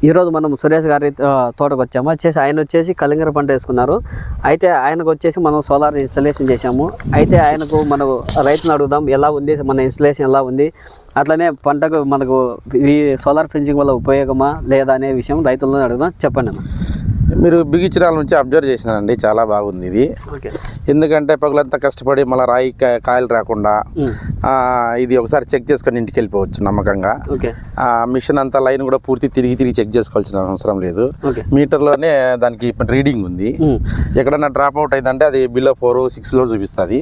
ఈరోజు మనం సురేష్ గారి తోటకు వచ్చాము. ఆయన వచ్చేసి కలింగర పంట వేసుకున్నారు. అయితే ఆయనకు వచ్చేసి మనం సోలార్ ఇన్స్టాలేషన్ చేశాము. అయితే ఆయనకు మనం రైతును అడుగుదాం ఎలా ఉంది, మన ఇన్స్టాలేషన్ ఎలా ఉంది, అట్లనే పంటకు మనకు ఈ సోలార్ ఫెన్సింగ్ వల్ల ఉపయోగమా లేదా అనే విషయం రైతులను అడుగుదాం. చెప్పండి అన్న. మీరు బిగించడాల నుంచి అబ్జర్వ్ చేసినానండి, చాలా బాగుంది ఇది. ఎందుకంటే పగులంతా కష్టపడి మళ్ళీ రాయి కాయలు రాకుండా ఇది ఒకసారి చెక్ చేసుకొని ఇంటికి వెళ్ళిపోవచ్చు నమ్మకంగా. మిషన్ అంతా లైన్ కూడా పూర్తి తిరిగి చెక్ చేసుకోవాల్సిన అవసరం లేదు. మీటర్లోనే దానికి రీడింగ్ ఉంది. ఎక్కడన్నా డ్రాప్ అవుట్ అయిందంటే అది బిలో 4-6 లో చూపిస్తుంది.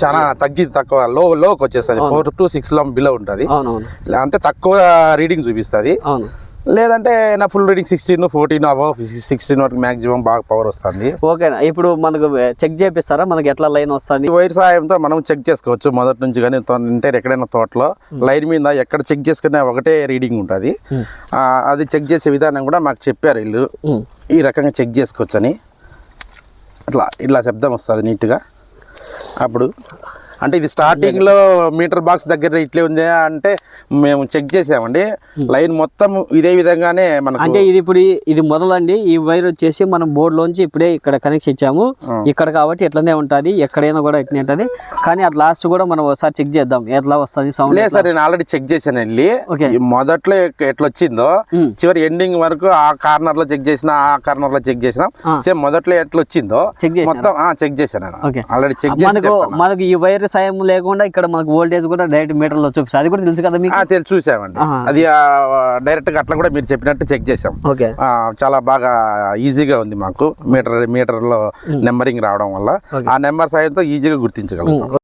చాలా తక్కువ లోకి వచ్చేస్తుంది. 4 to 6 లో బిలో ఉంటుంది, అంటే తక్కువ రీడింగ్ చూపిస్తుంది. లేదంటే నా ఫుల్ రీడింగ్ 16, 14 అబౌవ్ 16 వరకు మాక్సిమం బాగా పవర్ వస్తుంది. ఓకేనా. ఇప్పుడు మనకు చెక్ చేపిస్తారా, మనకి ఎట్లా లైన్ వస్తుంది? వైర్ సాయంతో మనం చెక్ చేసుకోవచ్చు మొదటి నుంచి. కానీ ఇంటర్ ఎక్కడైనా తోటలో లైన్ మీద ఎక్కడ చెక్ చేసుకునే ఒకటే రీడింగ్ ఉంటుంది. అది చెక్ చేసే విధానం కూడా మాకు చెప్పారు వీళ్ళు, ఈ రకంగా చెక్ చేసుకోవచ్చు అని. ఇట్లా శబ్దం వస్తుంది నీట్గా. అప్పుడు అంటే ఇది స్టార్టింగ్లో మీటర్ బాక్స్ దగ్గర ఇట్లే ఉంది అంటే మేము చెక్ చేసామండి. లైన్ మొత్తం ఇదే విధంగానే మనకు. అంటే ఇది ఇప్పుడు ఇది మొదలండి. ఈ వైర్ వచ్చేసి మనం బోర్డులోంచి ఇప్పుడే ఇక్కడ కనెక్షన్ ఇచ్చాము ఇక్కడ, కాబట్టి ఎట్లనే ఉంటుంది, ఎక్కడైనా కూడా ఎట్లనే ఉంటుంది. కానీ అది లాస్ట్ కూడా మనం ఒకసారి చెక్ చేద్దాం ఎట్లా వస్తుంది సౌండ్. లేదు సార్, నేను ఆల్రెడీ చెక్ చేశాను వెళ్ళి. మొదట్లో ఎట్లా వచ్చిందో చివరి ఎండింగ్ వరకు ఆ కార్నర్ లో చెక్ చేసిన, ఆ కార్నర్ లో చెక్ చేసిన, సేమ్ మొదట్లో ఎట్లా వచ్చిందో మొత్తం చెక్ చేశాను. ఆల్రెడీ చెక్ చేసి మనకు ఈ వైర్ సాయం లేకుండా ఇక్కడ మనకు వోల్టేజ్ కూడా డైరెక్ట్ మీటర్ లో చూపిస్తుంది. అది కూడా తెలుసు కదా మీకు? తెలుసు, చూసామండి. అది డైరెక్ట్ గా అట్లా కూడా మీరు చెప్పినట్టు చెక్ చేసాం. చాలా బాగా ఈజీగా ఉంది మాకు. మీటర్ లో నెంబరింగ్ రావడం వల్ల ఆ నెంబర్ సాయంతో ఈజీగా గుర్తించగలుగుతాం.